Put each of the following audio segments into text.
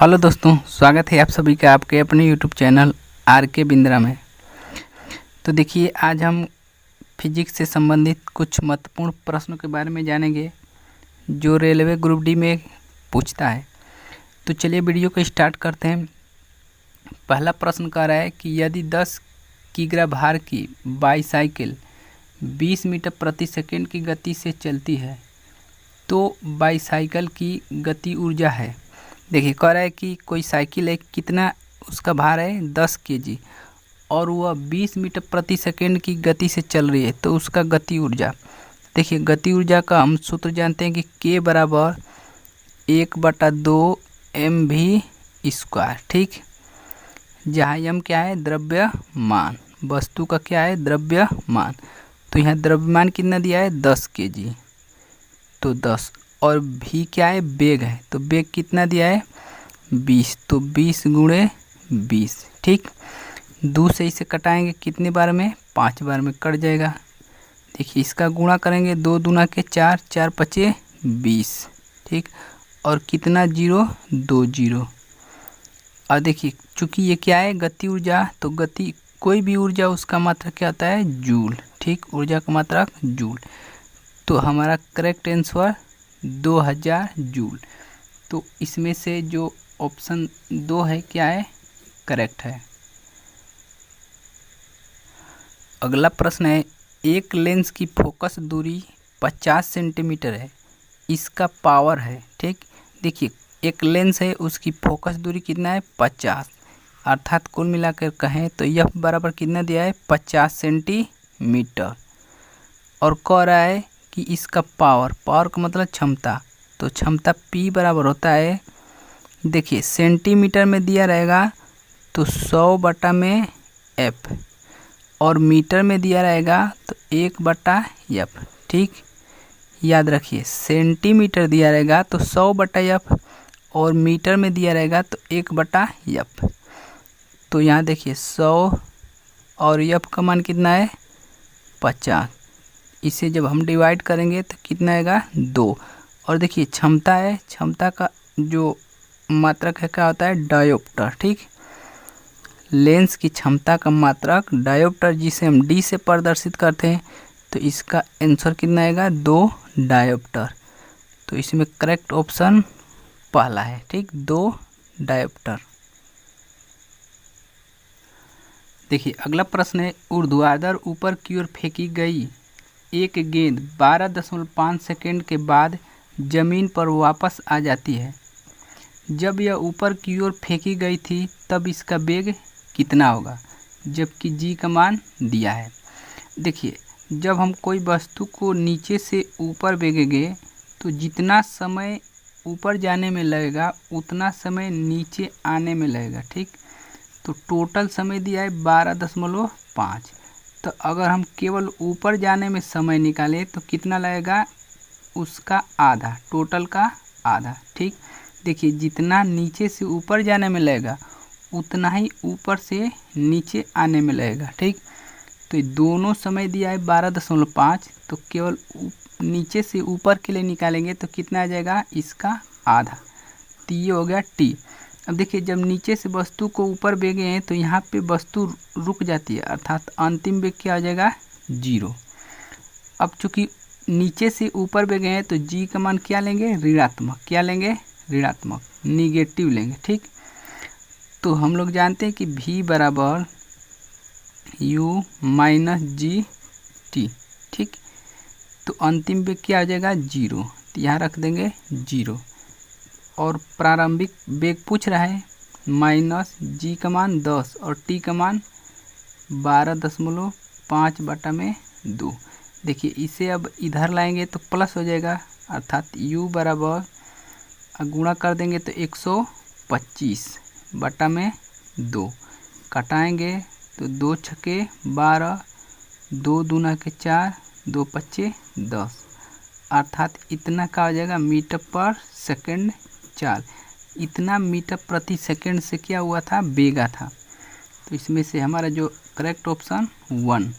Hello दोस्तों, स्वागत है आप सभी का आपके अपने यूट्यूब चैनल आर के बिंद्रा में। तो देखिए, आज हम फिजिक्स से संबंधित कुछ महत्वपूर्ण प्रश्नों के बारे में जानेंगे जो रेलवे ग्रुप डी में पूछता है। तो चलिए वीडियो को स्टार्ट करते हैं। पहला प्रश्न कह रहा है कि यदि 10 किग्रा भार की बाईसाइकिल 20 मीटर प्रति सेकंड की गति से चलती है तो बाईसाइकिल की गति ऊर्जा है। देखिए, कह रहा है कि कोई साइकिल है, कितना उसका भार है 10 केजी और वह 20 मीटर प्रति सेकंड की गति से चल रही है, तो उसका गति ऊर्जा। देखिए, गति ऊर्जा का हम सूत्र जानते हैं कि K बराबर 1/2 mv²। ठीक, जहाँ m क्या है, द्रव्यमान, वस्तु का क्या है, द्रव्यमान। तो यहाँ द्रव्यमान कितना दिया है, 10 केजी, तो 10, और v क्या है, वेग है, तो वेग कितना दिया है, 20, तो 20 × 20। ठीक, 2 से इसे कटाएंगे कितने बार में, 5 बार में कट जाएगा। देखिए, इसका गुणा करेंगे, 2 दूना के 4, 4 पचे 20। ठीक, और कितना जीरो, 2 जीरो। और देखिए, चूंकि ये क्या है, गति ऊर्जा, तो गति कोई भी ऊर्जा उसका मात्रक क्या होता है, जूल। ठीक, ऊर्जा का मात्रक जूल। तो हमारा करेक्ट आंसर 2000 जूल। तो इसमें से जो ऑप्शन 2 है क्या है, करेक्ट है। अगला प्रश्न है, एक लेंस की फोकस दूरी 50 सेंटीमीटर है, इसका पावर है। ठीक, देखिए, एक लेंस है, उसकी फोकस दूरी कितना है, 50, अर्थात कुल मिलाकर कहें तो यह बराबर कितना दिया है, 50 सेंटीमीटर। और कह रहा है कि इसका पावर का मतलब क्षमता, तो क्षमता P बराबर होता है, देखिए सेंटीमीटर में दिया रहेगा तो 100/f, और मीटर में दिया रहेगा तो 1/f। ठीक, याद रखिए, सेंटीमीटर दिया रहेगा तो 100/f, और मीटर में दिया रहेगा तो 1/f। तो यहाँ देखिए 100 और f का मान कितना है, 50। इसे जब हम डिवाइड करेंगे तो कितना आएगा, 2। और देखिए, क्षमता है, क्षमता का जो मात्रक है क्या होता है, डायोप्टर। ठीक, लेंस की क्षमता का मात्रक डायोप्टर, जिसे हम D से प्रदर्शित करते हैं, तो इसका आंसर कितना आएगा, 2 डायोप्टर। तो इसमें करेक्ट ऑप्शन पहला है। ठीक, 2 डायोप्टर। देखिए, अगला प्रश्न है, ऊर्ध्वाधर ऊपर की ओर फेंकी गई एक गेंद 12.5 सेकंड के बाद जमीन पर वापस आ जाती है। जब यह ऊपर की ओर फेंकी गई थी तब इसका वेग कितना होगा, जबकि g का मान दिया है। देखिए, जब हम कोई वस्तु को नीचे से ऊपर भेजेंगे तो जितना समय ऊपर जाने में लगेगा उतना समय नीचे आने में लगेगा। ठीक, तो टोटल समय दिया है 12.5। तो अगर हम केवल ऊपर जाने में समय निकालें तो कितना लगेगा, उसका आधा, टोटल का आधा। ठीक, देखिए, जितना नीचे से ऊपर जाने में लगेगा उतना ही ऊपर से नीचे आने में लगेगा। ठीक, तो ये दोनों समय दिया है 12.5, तो केवल नीचे से ऊपर के लिए निकालेंगे तो कितना आ जाएगा, इसका आधा। तो ये हो गया T। अब देखिए, जब नीचे से वस्तु को ऊपर भेजे हैं तो यहाँ पे वस्तु रुक जाती है, अर्थात अंतिम वेग क्या आ जाएगा, 0। अब चूंकि नीचे से ऊपर भेजे हैं तो g का मान क्या लेंगे, ऋणात्मक। क्या लेंगे, ऋणात्मक, निगेटिव लेंगे। ठीक, तो हम लोग जानते हैं कि v बराबर u - g/t। ठीक, तो अंतिम वेग क्या आ जाएगा, 0, तो यहाँ रख देंगे 0। और प्रारंभिक वेग पूछ रहा है, माइनस g का मान 10 और t का मान 12.5/2। देखिए, इसे अब इधर लाएंगे तो प्लस हो जाएगा, अर्थात u बराबर गुणा कर देंगे तो 125/2। कटाएंगे तो 2 छके 12, 2 दूना के 4, 2 पच्चे 10, अर्थात इतना का हो जाएगा मीटर पर सेकंड चाल। इतना मीटर प्रति सेकंड से क्या हुआ था, बेगा था। तो इसमें से हमारा जो करेक्ट ऑप्शन 1।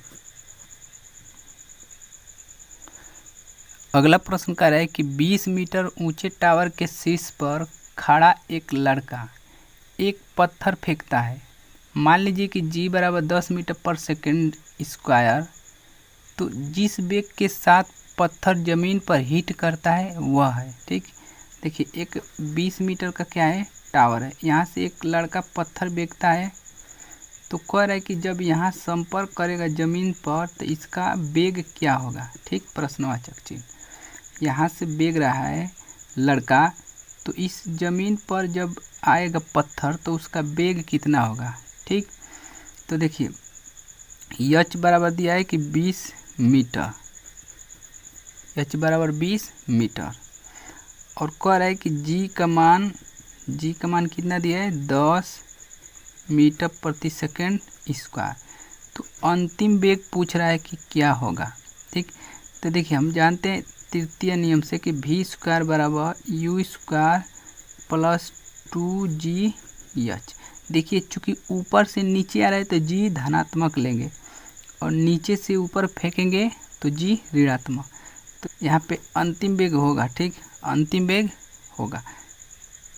अगला प्रश्न कह रहा है कि 20 मीटर ऊंचे टावर के शीर्ष पर खड़ा एक लड़का एक पत्थर फेंकता है। मान लीजिए कि g बराबर 10 मीटर पर सेकेंड स्क्वायर। तो जिस वेग के साथ पत्थर ज़मीन पर हिट करता है वह है, ठीक। देखिए एक 20 मीटर का क्या है, टावर है। यहाँ से एक लड़का पत्थर फेंकता है, तो कह रहा है कि जब यहाँ संपर्क करेगा ज़मीन पर तो इसका वेग क्या होगा, ठीक। प्रश्नवाचक चिन्ह। यहाँ से फेंक रहा है लड़का, तो इस ज़मीन पर जब आएगा पत्थर तो उसका वेग कितना होगा, ठीक। तो देखिए h बराबर दिया है कि 20 मीटर, h बराबर 20 मीटर, और कह रहा है कि g का मान कितना दिया है, 10 मीटर प्रति सेकेंड स्क्वायर। तो अंतिम वेग पूछ रहा है कि क्या होगा, ठीक। तो देखिए हम जानते हैं तृतीय नियम से कि v स्क्वायर बराबर u स्क्वायर प्लस 2gh। देखिए चूँकि ऊपर से नीचे आ रहा है तो g धनात्मक लेंगे और नीचे से ऊपर फेंकेंगे तो g ऋणात्मक। तो यहाँ पे अंतिम वेग होगा, ठीक। अंतिम वेग होगा,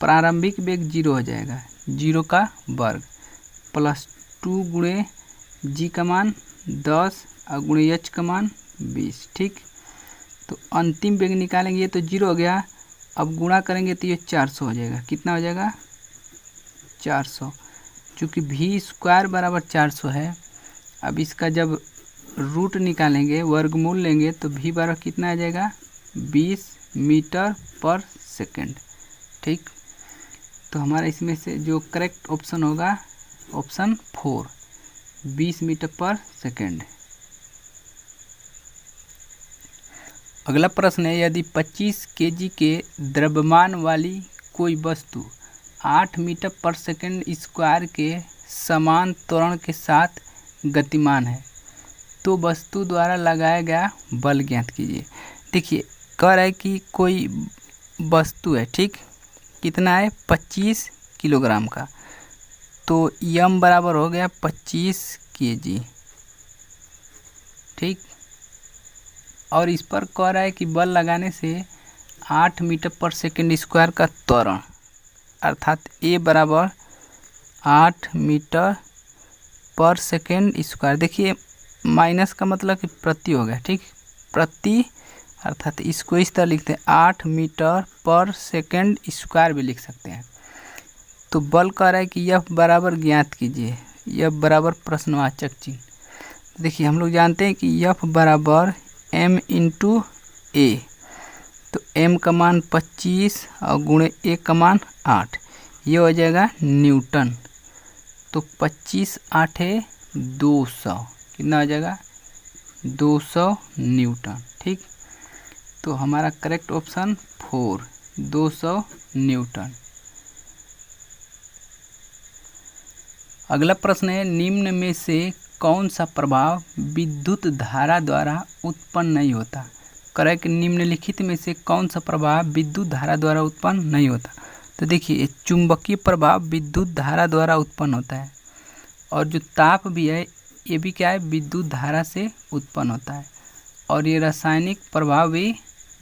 प्रारंभिक वेग 0 हो जाएगा, 0 का वर्ग प्लस 2 गुणे g का मान 10 और गुणे h का मान 20, ठीक। तो अंतिम वेग निकालेंगे, ये तो 0 हो गया। अब गुणा करेंगे तो ये 400 हो जाएगा। कितना हो जाएगा, 400। चूँकि v स्क्वायर बराबर 400 है, अब इसका जब रूट निकालेंगे, वर्गमूल लेंगे, तो v बराबर कितना आ जाएगा, 20 मीटर पर सेकेंड, ठीक। तो हमारा इसमें से जो करेक्ट ऑप्शन होगा ऑप्शन 4, 20 मीटर पर सेकेंड। अगला प्रश्न है, यदि 25 केजी के द्रव्यमान वाली कोई वस्तु 8 मीटर पर सेकेंड स्क्वायर के समान त्वरण के साथ गतिमान है तो वस्तु द्वारा लगाया गया बल ज्ञात कीजिए। देखिए कह रहा है कि कोई वस्तु है, ठीक। कितना है, 25 किलोग्राम का। तो m बराबर हो गया 25 केजी, ठीक। और इस पर कह रहा है कि बल लगाने से 8 मीटर पर सेकेंड स्क्वायर का त्वरण, अर्थात a बराबर 8 मीटर पर सेकेंड स्क्वायर। देखिए माइनस का मतलब कि प्रति हो गया, ठीक। प्रति अर्थात इसको इस तरह लिखते हैं, 8 मीटर पर सेकेंड स्क्वायर भी लिख सकते हैं। तो बल कह रहा है कि F बराबर ज्ञात कीजिए, F बराबर प्रश्नवाचक चिन्ह। देखिए हम लोग जानते हैं कि F बराबर m इंटू ए। तो m का मान 25 और गुणे a का मान 8, ये हो जाएगा न्यूटन। तो 25 8 है 200, कितना हो जाएगा, 200 न्यूटन, ठीक। तो हमारा करेक्ट ऑप्शन 4, 200 न्यूटन। अगला प्रश्न है, निम्न में से कौन सा प्रभाव विद्युत धारा द्वारा उत्पन्न नहीं होता। करें कि निम्नलिखित में से कौन सा प्रभाव विद्युत धारा द्वारा उत्पन्न नहीं होता। तो देखिए चुंबकीय प्रभाव विद्युत धारा द्वारा उत्पन्न होता है, और जो ताप भी है ये भी क्या है, विद्युत धारा से उत्पन्न होता है, और ये रासायनिक प्रभाव भी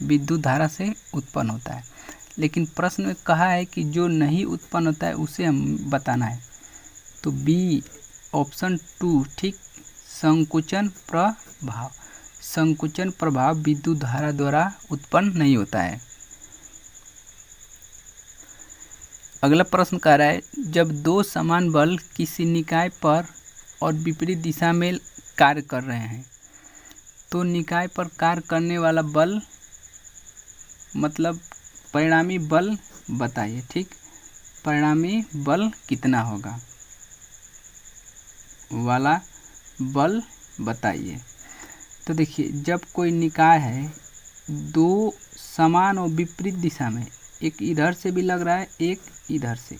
विद्युत धारा से उत्पन्न होता है। लेकिन प्रश्न में कहा है कि जो नहीं उत्पन्न होता है उसे हम बताना है। तो बी ऑप्शन 2, ठीक। संकुचन प्रभाव, संकुचन प्रभाव विद्युत धारा द्वारा उत्पन्न नहीं होता है। अगला प्रश्न कह रहा है, जब दो समान बल किसी निकाय पर और विपरीत दिशा में कार्य कर रहे हैं तो निकाय पर कार्य करने वाला बल मतलब परिणामी बल बताइए, ठीक। परिणामी बल कितना होगा वाला बल बताइए। तो देखिए जब कोई निकाय है दो समान और विपरीत दिशा में, एक इधर से भी लग रहा है एक इधर से,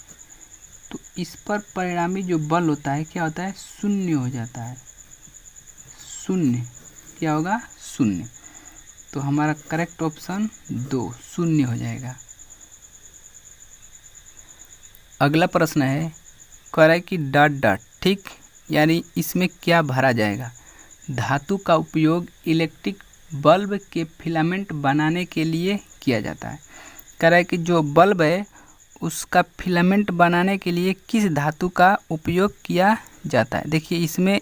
तो इस पर परिणामी जो बल होता है क्या होता है, शून्य हो जाता है। शून्य क्या होगा, शून्य। तो हमारा करेक्ट ऑप्शन 2 शून्य हो जाएगा। अगला प्रश्न है, कह रहा है कि डॉट डॉट, ठीक, यानी इसमें क्या भरा जाएगा। धातु का उपयोग इलेक्ट्रिक बल्ब के फिलामेंट बनाने के लिए किया जाता है। कह रहा है कि जो बल्ब है उसका फिलामेंट बनाने के लिए किस धातु का उपयोग किया जाता है। देखिए इसमें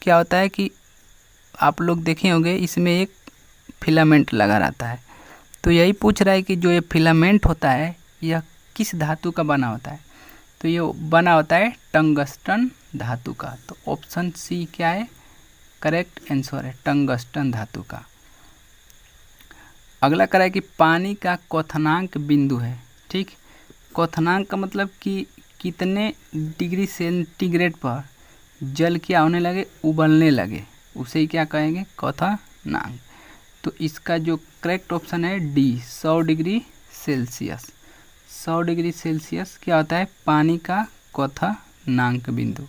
क्या होता है कि आप लोग देखे होंगे इसमें एक फिलामेंट लगा रहता है। तो यही पूछ रहा है कि जो ये फिलामेंट होता है यह किस धातु का बना होता है। तो ये बना होता है टंगस्टन धातु का। तो ऑप्शन सी क्या है, करेक्ट आंसर है टंगस्टन धातु का। अगला करा है कि पानी का क्वथनांक बिंदु है। ठीक, क्वथनांक का मतलब कि कितने डिग्री सेंटीग्रेड पर जल क्या होने लगे, उबलने लगे, उसे ही क्या कहेंगे, क्वथनांक। तो इसका जो करेक्ट ऑप्शन है D, 100 degree Celsius. 100 degree Celsius क्या होता है, पानी का क्वथनांक बिंदु।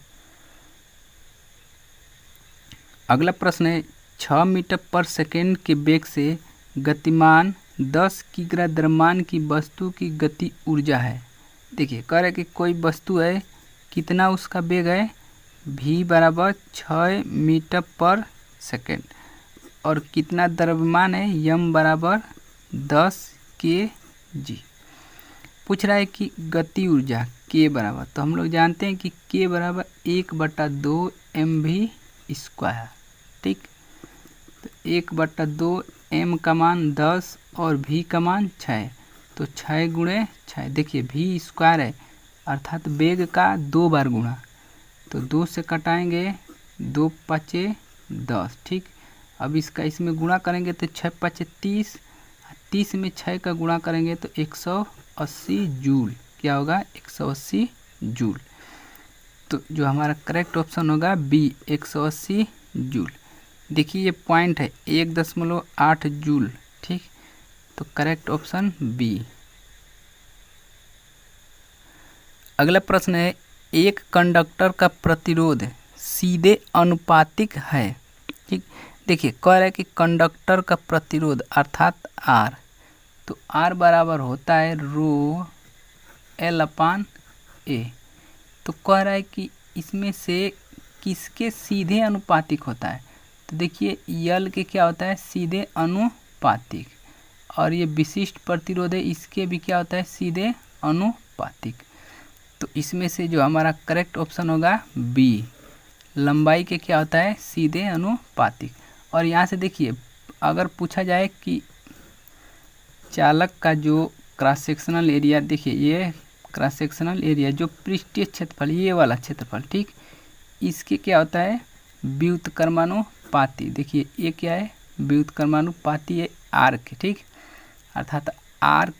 अगला प्रश्न है 6 मीटर पर सेकेंड के वेग से गतिमान 10 किग्रा द्रव्यमान की वस्तु की गति ऊर्जा है। देखिए कह रहे कि कोई वस्तु है, कितना उसका वेग है, v बराबर 6 मीटर पर सेकेंड, और कितना द्रव्यमान है, m बराबर 10 kg। पूछ रहा है कि गति ऊर्जा k बराबर, तो हम लोग जानते हैं कि k बराबर 1/2 mv स्क्वायर। ठीक, तो 1/2 m का मान 10 और v का मान 6, तो 6 गुणे 6। देखिए v स्क्वायर है अर्थात वेग का 2 बार गुणा, तो 2 से कटाएंगे, 2 5 10। ठीक, अब इसका इसमें गुणा करेंगे तो 6 5 30, 30 में 6 का गुणा करेंगे तो 180 जूल। क्या होगा, 180 जूल। तो जो हमारा करेक्ट ऑप्शन होगा बी, 180 जूल। देखिए ये पॉइंट है 1.8 जूल। ठीक, तो करेक्ट ऑप्शन बी। अगला प्रश्न है एक कंडक्टर का प्रतिरोध सीधे अनुपातिक है। ठीक, देखिए कह रहा है कि कंडक्टर का प्रतिरोध अर्थात आर, तो आर बराबर होता है रो L/A। तो कह रहा है कि इसमें से किसके सीधे अनुपातिक होता है। तो देखिए यल के क्या होता है, सीधे अनुपातिक, और ये विशिष्ट प्रतिरोध है, इसके भी क्या होता है, सीधे अनुपातिक। तो इसमें से जो हमारा करेक्ट ऑप्शन होगा बी, लंबाई के क्या होता है, सीधे अनुपातिक। और यहाँ से देखिए अगर पूछा जाए कि चालक का जो क्रॉस सेक्शनल एरिया, देखिए ये क्रॉस सेक्शनल एरिया जो पृष्ठीय क्षेत्रफल, ये वाला क्षेत्रफल, ठीक, इसके क्या होता है, व्युत्क्रमानुपाती। देखिए ये क्या है, व्युत्क्रमानुपाती है आर के। ठीक, अर्थात आर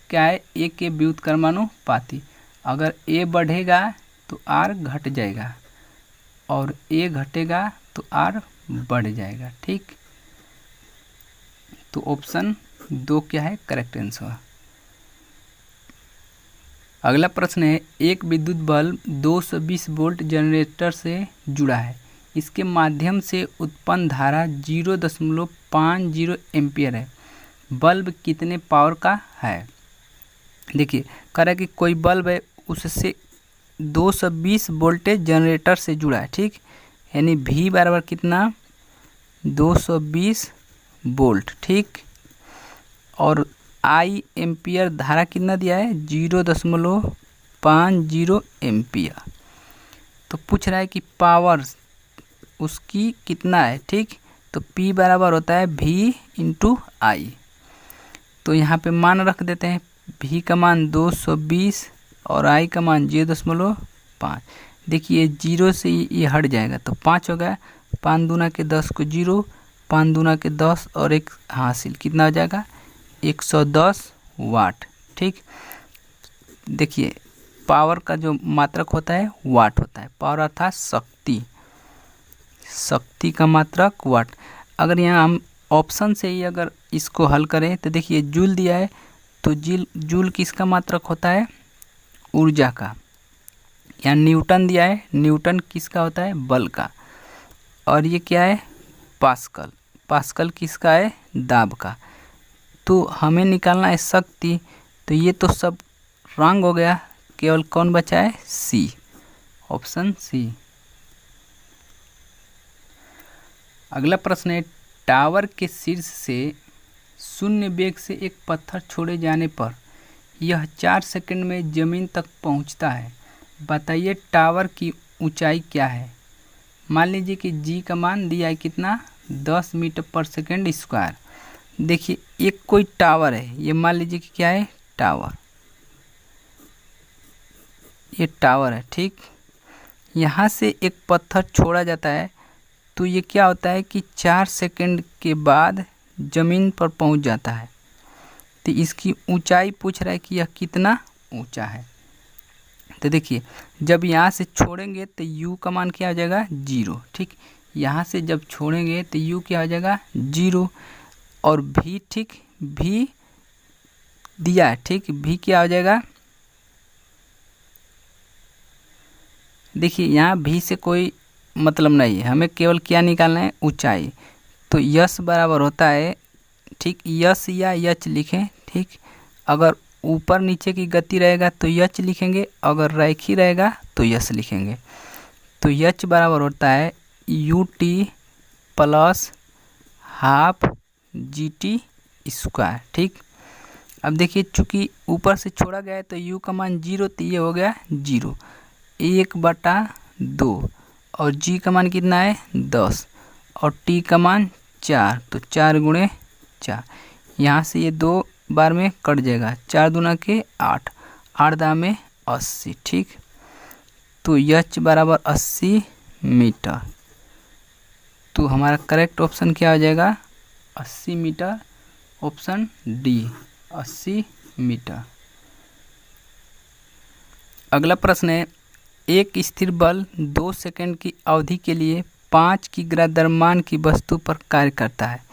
क्या है, ए के व्युत्क्रमानुपाती। अगर ए बढ़ेगा तो आर घट जाएगा, और ए घटेगा तो आर बढ़ जाएगा। ठीक, तो ऑप्शन 2 क्या है, करेक्ट आंसर। अगला प्रश्न है एक विद्युत बल्ब 220 वोल्ट जनरेटर से जुड़ा है, इसके माध्यम से उत्पन्न धारा 0.50 एम्पियर है, बल्ब कितने पावर का है। देखिए कह रहा है कि कोई बल्ब है, उससे 220 वोल्टेज जनरेटर से जुड़ा है। ठीक, यानी V बराबर कितना, 220 वोल्ट। ठीक, और I एम्पियर धारा कितना दिया है, 0.50 एम्पियर। तो पूछ रहा है कि पावर उसकी कितना है। ठीक, तो P बराबर होता है V × I। तो यहाँ पे मान रख देते हैं, V का मान 220 और I का मान 0.5। देखिए 0 से ये हट जाएगा तो 5 हो गया, 5 दूना के 10 को 0, 5 दूना के 10 और 1 हासिल, कितना हो जाएगा, 110 वाट। ठीक, देखिए पावर का जो मात्रक होता है वाट होता है, पावर अर्थात शक्ति, शक्ति का मात्रक वाट। अगर यहाँ हम ऑप्शन से ही अगर इसको हल करें तो देखिए जूल दिया है, तो जूल किसका मात्रक होता है, ऊर्जा का। यहाँ न्यूटन दिया है, न्यूटन किसका होता है, बल का। और ये क्या है, पास्कल, पास्कल किसका है, दाब का। तो हमें निकालना है शक्ति, तो ये तो सब रॉन्ग हो गया, केवल कौन बचा है, सी, ऑप्शन सी। अगला प्रश्न है टावर के शीर्ष से शून्य वेग से एक पत्थर छोड़े जाने पर यह 4 सेकंड में ज़मीन तक पहुंचता है। बताइए टावर की ऊंचाई क्या है। मान लीजिए कि जी का मान दिया है कितना, 10 मीटर पर सेकंड स्क्वायर। देखिए एक कोई टावर है, ये मान लीजिए कि क्या है, टावर, ये टावर है, ठीक। यहाँ से एक पत्थर छोड़ा जाता है, तो ये क्या होता है कि 4 सेकंड के बाद ज़मीन पर पहुँच जाता है। तो इसकी ऊंचाई पूछ रहा है कि यह कितना ऊंचा है। तो देखिए जब यहाँ से छोड़ेंगे तो u का मान क्या हो जाएगा, 0, ठीक। यहाँ से जब छोड़ेंगे तो u क्या हो जाएगा, 0, और v, ठीक, v दिया है, ठीक, v क्या हो जाएगा, देखिए यहाँ v से कोई मतलब नहीं है, हमें केवल क्या निकालना है, ऊंचाई। तो यस बराबर होता है, ठीक, यस या यच लिखें, ठीक। अगर ऊपर नीचे की गति रहेगा तो यच लिखेंगे, अगर रेखी रहेगा तो यस लिखेंगे। तो यच बराबर होता है U T plus half G T square, ठीक। अब देखिए चूँकि ऊपर से छोड़ा गया है तो u का मान 0, तो ये हो गया 0, 1/2, और g का मान कितना है, 10, और t का मान 4, तो 4 गुणे 4। यहाँ से ये 2 बार में कट जाएगा, 4 दूना के 8, 8 दा में 80, ठीक। तो यच बराबर 80 मीटर। तो हमारा करेक्ट ऑप्शन क्या हो जाएगा, 80 मीटर, ऑप्शन डी, 80 मीटर। अगला प्रश्न है, एक स्थिर बल 2 सेकंड की अवधि के लिए 5 की द्रव्यमान की वस्तु पर कार्य करता है।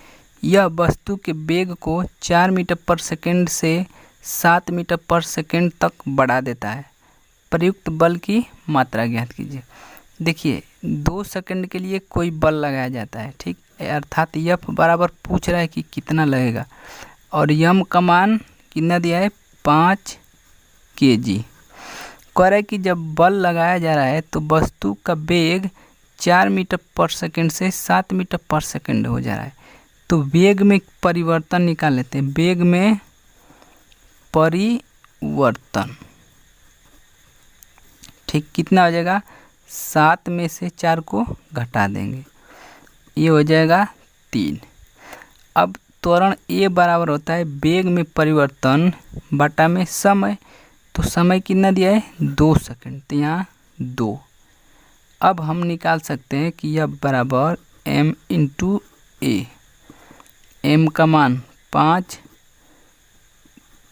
यह वस्तु के वेग को 4 मीटर पर सेकंड से 7 मीटर पर सेकंड तक बढ़ा देता है। प्रयुक्त बल की मात्रा ज्ञात कीजिए। देखिए 2 सेकंड के लिए कोई बल लगाया जाता है, ठीक, अर्थात एफ बराबर पूछ रहा है कि कितना लगेगा, और यम का मान कितना दिया है, 5 kg। कह रहा है कि जब बल लगाया जा रहा है तो वस्तु का वेग 4 मीटर पर सेकंड से 7 मीटर पर सेकंड हो जा रहा है। तो वेग में परिवर्तन निकाल लेते हैं, वेग में परिवर्तन, ठीक, कितना हो जाएगा, 7 में से 4 को घटा देंगे, ये हो जाएगा 3। अब त्वरण ए बराबर होता है वेग में परिवर्तन बटा में समय। तो समय कितना दिया है, 2 सेकंड, तो यहाँ 2। अब हम निकाल सकते हैं कि यह बराबर m इंटू ए, m का मान 5,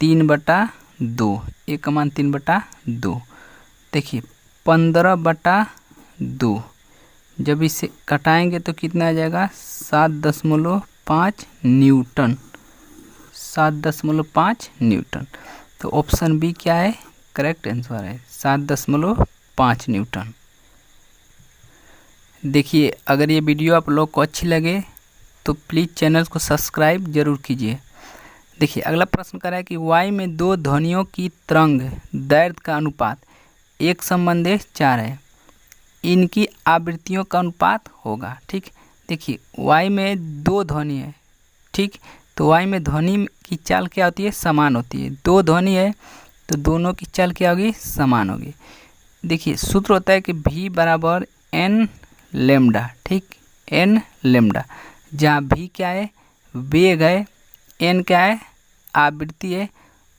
3/2, ए का मान 3/2। देखिए 15/2, जब इसे कटाएंगे तो कितना आ जाएगा, 7.5 न्यूटन, 7.5 न्यूटन। तो ऑप्शन बी क्या है, करेक्ट आंसर है, 7.5 न्यूटन। देखिए अगर ये वीडियो आप लोग को अच्छी लगे तो प्लीज़ चैनल को सब्सक्राइब जरूर कीजिए। देखिए अगला प्रश्न कर रहा है कि वायु में 2 ध्वनियों की तरंग दैर्घ्य का अनुपात 1/4 है, इनकी आवृत्तियों का अनुपात होगा, ठीक। देखिए वायु में 2 ध्वनि है, ठीक, तो वायु में ध्वनि की चाल क्या होती है, समान होती है। 2 ध्वनि है तो दोनों की चाल क्या होगी, समान होगी। देखिए सूत्र होता है कि v बराबर n लैम्डा, ठीक, n लैम्डा, जहाँ v क्या है, वेग है, n क्या है, आवृत्ति है,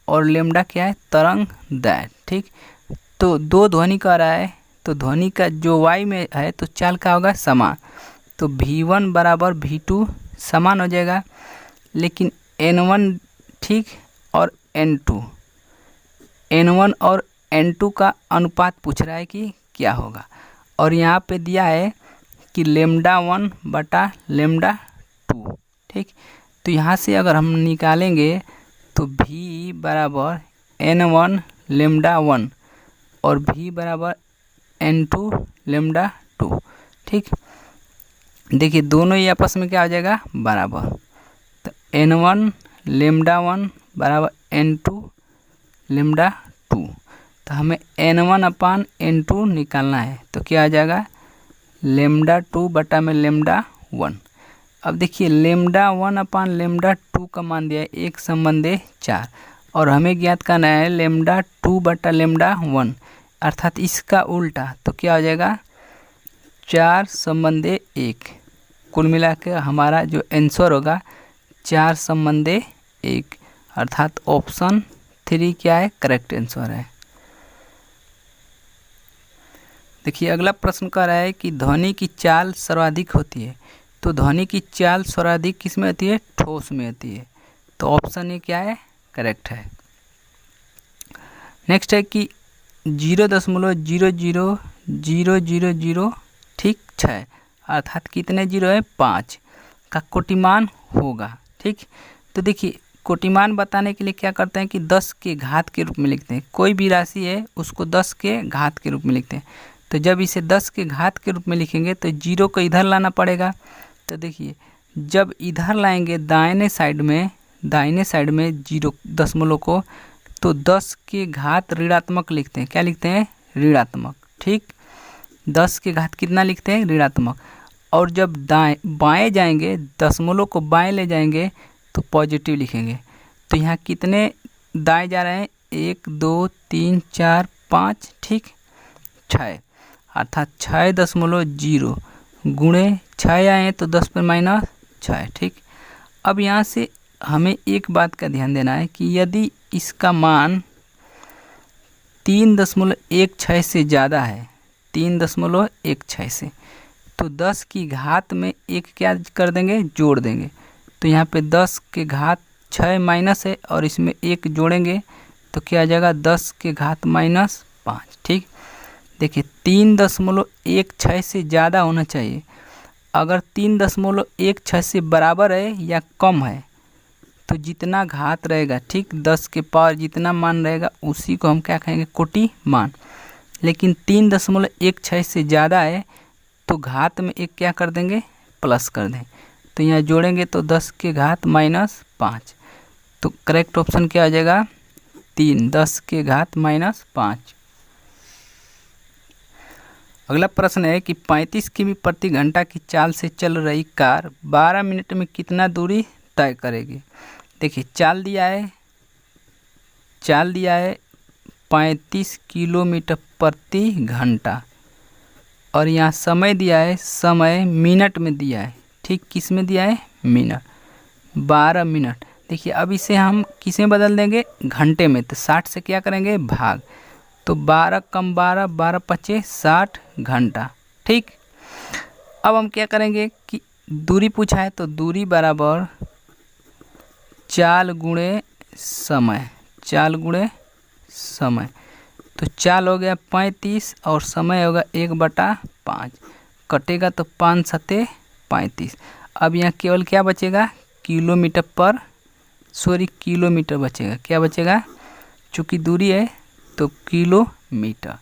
और लैम्डा क्या है, तरंग दैर्घ्य, ठीक। तो 2 ध्वनि का रहा है, तो ध्वनि का जो वायु में है तो चाल का होगा समान, तो v1 बराबर v2 समान हो जाएगा। लेकिन n1, ठीक, और n2, n1 और n2 का अनुपात पूछ रहा है कि क्या होगा, और यहाँ पे दिया है कि λ1 बटा λ2, ठीक। तो यहाँ से अगर हम निकालेंगे तो v बराबर n1 λ1 और v बराबर n2 λ2, ठीक। देखिए दोनों ही आपस में क्या हो जाएगा, बराबर, तो n1 λ1 बराबर n2 λ2। तो हमें n1/n2 निकालना है, तो क्या आ जाएगा, λ2 बटा में λ1। अब देखिए λ1/λ2 का मान दिया है 1/4, और हमें ज्ञात करना है लेमडा 2 बटा लेमडा 1, अर्थात इसका उल्टा। तो क्या हो जाएगा 4 संबंधे 1। कुल मिला के हमारा जो आंसर होगा 4 संबंधे 1, अर्थात ऑप्शन 3 क्या है, करेक्ट आंसर है। देखिए अगला प्रश्न कह रहा है कि ध्वनि की चाल सर्वाधिक होती है। तो ध्वनि की चाल सर्वाधिक किस में होती है, ठोस में होती है। तो ऑप्शन ए क्या है, करेक्ट है। नेक्स्ट है कि 0.00000 ठीक 6 अर्थात कितने जीरो है, 5 का कोटिमान होगा। ठीक, तो देखिए कोटिमान बताने के लिए क्या करते हैं कि 10 के घात के रूप में लिखते हैं। कोई भी राशि है उसको 10 के घात के रूप में लिखते हैं। तो जब इसे 10 के घात के रूप में लिखेंगे तो जीरो को इधर लाना पड़ेगा। तो देखिए जब इधर लाएंगे दाहिने साइड में जीरो दशमलव को, तो 10 के घात ऋणात्मक लिखते हैं। क्या लिखते हैं, ऋणात्मक। ठीक, 10 के घात कितना लिखते हैं, ऋणात्मक। और जब बाएं जाएंगे, दशमलव को बाएं ले जाएंगे तो पॉजिटिव लिखेंगे। तो यहाँ कितने दाएं जा रहे हैं, 1 2 3 4 5, ठीक 6 अर्थात 6.0 गुणे 6 आए तो 10 पर माइनस 6। ठीक, अब यहाँ से हमें एक बात का ध्यान देना है कि यदि इसका मान 3.16 से ज़्यादा है, 3.16 से, तो 10 की घात में एक क्या कर देंगे, जोड़ देंगे। तो यहाँ पे 10 के घात 6 माइनस है और इसमें एक जोड़ेंगे तो क्या आ जाएगा, 10 के घात माइनस 5। ठीक, देखिए 3.16 से ज़्यादा होना चाहिए। अगर 3.16 से बराबर है या कम है तो जितना घात रहेगा, ठीक 10 के पावर जितना मान रहेगा उसी को हम क्या कहेंगे, कोटि मान। लेकिन 3.16 से ज़्यादा है तो घात में एक क्या कर देंगे, प्लस कर दें। तो यहाँ जोड़ेंगे तो 10 के घात माइनस 5। तो करेक्ट ऑप्शन क्या आ जाएगा, 3, 10 के घात माइनस 5। अगला प्रश्न है कि 35 किमी प्रति घंटा की चाल से चल रही कार 12 मिनट में कितना दूरी तय करेगी। देखिए चाल दिया है 35 किलोमीटर प्रति घंटा और यहाँ समय दिया है, समय मिनट में दिया है। ठीक, किस में दिया है, मिनट, 12 मिनट। देखिए अब इसे हम किस में बदल देंगे, घंटे में। तो 60 से क्या करेंगे, भाग। तो 12 कम 12, 12 पचे 60 घंटा। ठीक, अब हम क्या करेंगे कि दूरी पूछा है तो दूरी बराबर चाल गुणे समय, तो चाल हो गया 35 और समय होगा 1/5, कटेगा तो 5 सते 35। अब यहाँ केवल क्या बचेगा, किलोमीटर बचेगा। क्या बचेगा, चूँकि दूरी है तो किलोमीटर।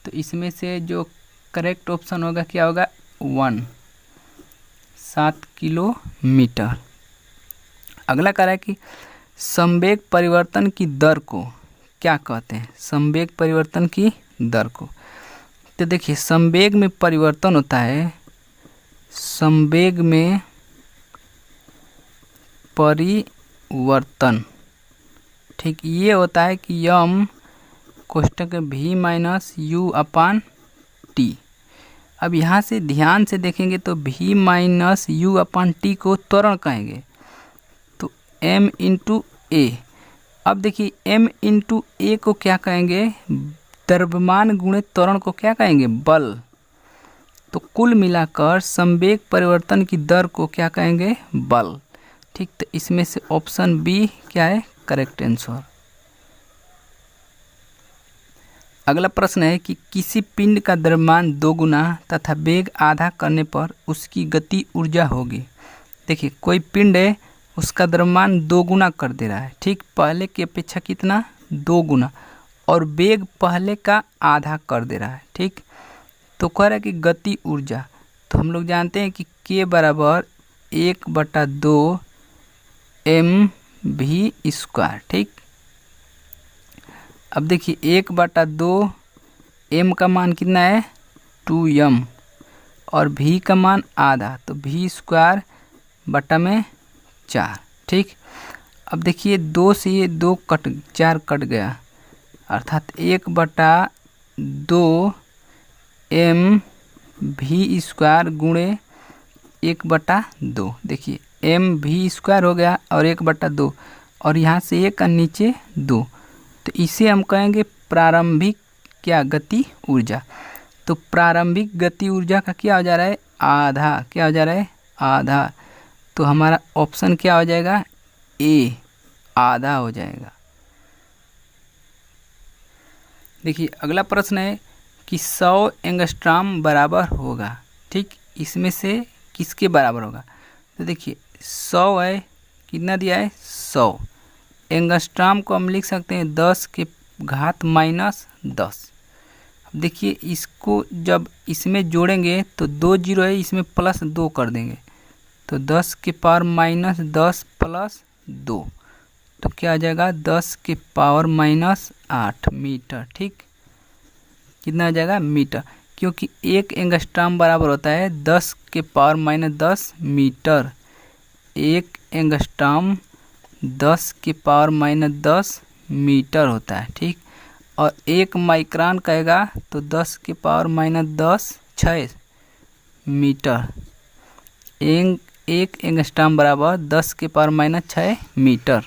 तो इसमें से जो करेक्ट ऑप्शन होगा क्या होगा, 1, 7 किलोमीटर। अगला कह रहा है कि संवेग परिवर्तन की दर को क्या कहते हैं, संवेग परिवर्तन की दर को। तो देखिए संवेग में परिवर्तन होता है, संवेग में परिवर्तन, ठीक, ये होता है कि यम कोष्टक v minus you upon T. अब यहाँ से ध्यान से देखेंगे तो v minus you upon T को त्वरण कहेंगे, तो m इंटू ए। अब देखिए m इंटू ए को क्या कहेंगे, द्रव्यमान गुणे त्वरण को क्या कहेंगे, बल। तो कुल मिलाकर संवेग परिवर्तन की दर को क्या कहेंगे, बल। ठीक, तो इसमें से ऑप्शन बी क्या है, करेक्ट आंसर। अगला प्रश्न है कि किसी पिंड का द्रव्यमान 2 गुना तथा वेग आधा करने पर उसकी गति ऊर्जा होगी। देखिए कोई पिंड है, उसका द्रव्यमान 2 गुना कर दे रहा है, ठीक, पहले की अपेक्षा कितना, 2 गुना, और वेग पहले का आधा कर दे रहा है। ठीक, तो कह रहा है कि गति ऊर्जा, तो हम लोग जानते हैं कि k बराबर 1/2 mv²। ठीक, अब देखिए 1/2 m का मान कितना है, 2m, और v का मान आधा, तो v² बटा में 4। ठीक, अब देखिए 2 से ये 2 4 कट गया, अर्थात 1/2 mv² गुणे 1/2। देखिए mv² हो गया और 1/2, और यहाँ से 1 और नीचे 2, तो इसे हम कहेंगे प्रारंभिक क्या गति ऊर्जा। तो प्रारंभिक गति ऊर्जा का क्या हो जा रहा है, आधा। क्या हो जा रहा है, आधा। तो हमारा ऑप्शन क्या हो जाएगा, ए, आधा हो जाएगा। देखिए अगला प्रश्न है कि 100 एंगस्ट्रॉम बराबर होगा, ठीक, इसमें से किसके बराबर होगा। तो देखिए 100 है, कितना दिया है 100। एंगस्ट्रॉम को हम लिख सकते हैं 10 के घात -10। अब देखिए इसको जब इसमें जोड़ेंगे तो 2 जीरो है, इसमें +2 कर देंगे, तो 10 के पावर -10 + 2, तो क्या आ जाएगा 10 के पावर -8 मीटर। ठीक, कितना आ जाएगा मीटर, क्योंकि 1 एंगस्ट्रॉम बराबर होता है 10 के पावर -10 मीटर। 1 एंगस्ट्रॉम 10 के पावर -10 मीटर होता है। ठीक, और 1 माइक्रोन कहेगा तो 10 के पावर -10 6 मीटर। 1 एंगस्ट्रॉम बराबर 10 के पावर -6 मीटर।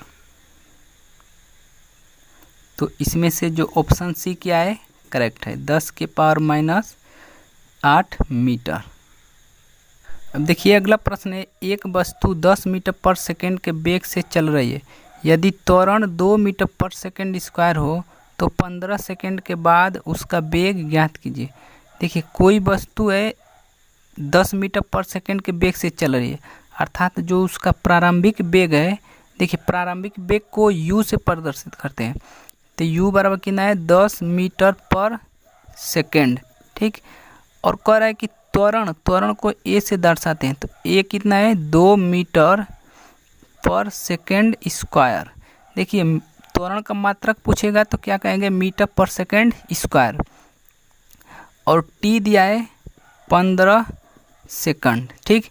तो इसमें से जो ऑप्शन सी क्या है, करेक्ट है, 10 के पावर -8 मीटर। अब देखिए अगला प्रश्न है, एक वस्तु 10 मीटर पर सेकंड के वेग से चल रही है। यदि त्वरण 2 मीटर पर सेकंड स्क्वायर हो तो 15 सेकंड के बाद उसका वेग ज्ञात कीजिए। देखिए कोई वस्तु है 10 मीटर पर सेकंड के वेग से चल रही है, अर्थात जो उसका प्रारंभिक वेग है, देखिए प्रारंभिक वेग को u से प्रदर्शित करते हैं, तो u बराबर कितना है 10 मीटर पर सेकंड। ठीक, और कह रहा है कि त्वरण को a से दर्शाते हैं, तो a कितना है 2 मीटर पर सेकंड स्क्वायर। देखिए त्वरण का मात्रक पूछेगा तो क्या कहेंगे, मीटर पर सेकंड स्क्वायर, और t दिया है 15 सेकंड। ठीक,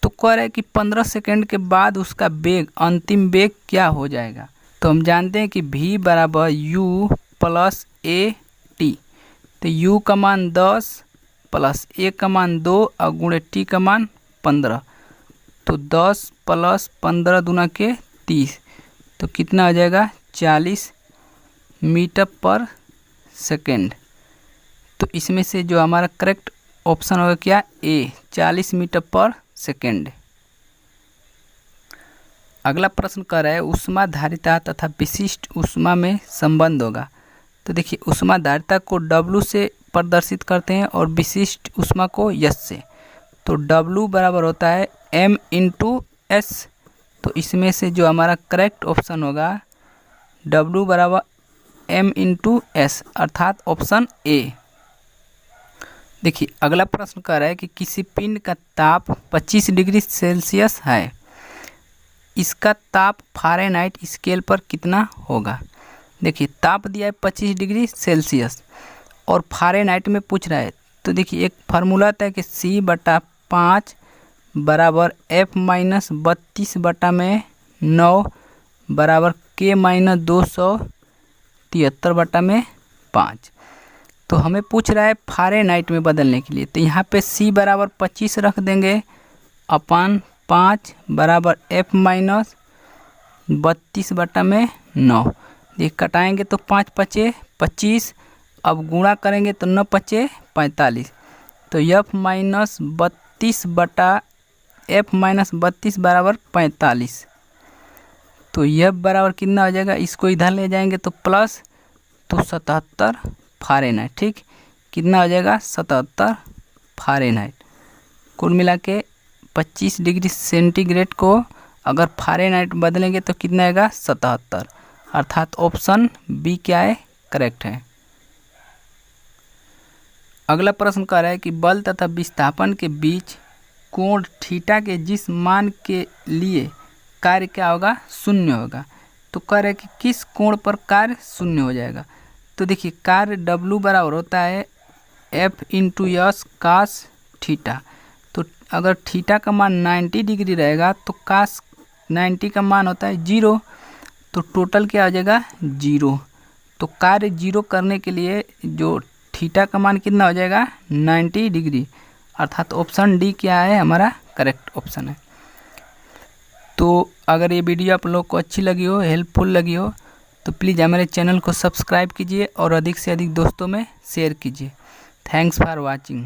तो कह रहा है कि 15 सेकंड के बाद उसका वेग, अंतिम वेग क्या हो जाएगा। तो हम जानते हैं कि v बराबर u + a/t, तो u का मान 10 + a का मान 2 और गुणे t का मान 15, तो 10 + 15 दूना के 30, तो कितना आ जाएगा 40 मीटर पर सेकंड। तो इसमें से जो हमारा करेक्ट ऑप्शन होगा क्या, ए, 40 मीटर पर सेकंड। अगला प्रश्न कर रहा है ऊष्माधारिता तथा विशिष्ट ऊष्मा में संबंध होगा। तो देखिए ऊष्माधारिता को W से प्रदर्शित करते हैं और विशिष्ट ऊष्मा को S से। तो W बराबर होता है m × S, तो इसमें से जो हमारा करेक्ट ऑप्शन होगा W बराबर m × S, अर्थात ऑप्शन ए। देखिए अगला प्रश्न कह रहा है कि किसी पिंड का ताप 25 डिग्री सेल्सियस है, इसका ताप फ़ारेनहाइट स्केल पर कितना होगा। देखिए ताप दिया है 25 डिग्री सेल्सियस और फ़ारेनहाइट में पूछ रहा है, तो देखिए एक फार्मूला था कि C/5 बराबर F - 32/9 बराबर K - 273/5। तो हमें पूछ रहा है फ़ारेनहाइट में बदलने के लिए, तो यहाँ पे C बराबर 25 रख देंगे अपन 5 बराबर F - 32/9। ये कटाएंगे तो 5 × 5 = 25, अब गुणा करेंगे तो 9 × 5 = 45, तो F - 32 बराबर 45। तो यह बराबर कितना हो जाएगा, इसको इधर ले जाएंगे तो प्लस, तो 77 फ़ारेनहाइट। ठीक, कितना हो जाएगा 77 फ़ारेनहाइट। कुल मिला के 25 डिग्री सेंटीग्रेड को अगर फ़ारेनहाइट बदलेंगे तो कितना आएगा 77, अर्थात ऑप्शन बी क्या है, करेक्ट है। अगला प्रश्न कह रहा है कि बल तथा विस्थापन के बीच कोण थीटा के जिस मान के लिए कार्य क्या होगा, 0 होगा। तो कह रहा है कि किस कोण पर कार्य 0 हो जाएगा। तो देखिए कार्य W बराबर होता है F × S cos थीटा। तो अगर थीटा का मान 90 डिग्री रहेगा तो cos 90 का मान होता है 0, तो टोटल क्या आ जाएगा 0। तो कार्य 0 करने के लिए जो थीटा का मान कितना हो जाएगा 90 डिग्री, अर्थात ऑप्शन डी क्या है हमारा करेक्ट ऑप्शन है। तो अगर ये वीडियो आप लोग को अच्छी लगी हो, हेल्पफुल लगी हो, तो प्लीज़ हमारे चैनल को सब्सक्राइब कीजिए और अधिक से अधिक दोस्तों में शेयर कीजिए। Thanks for watching.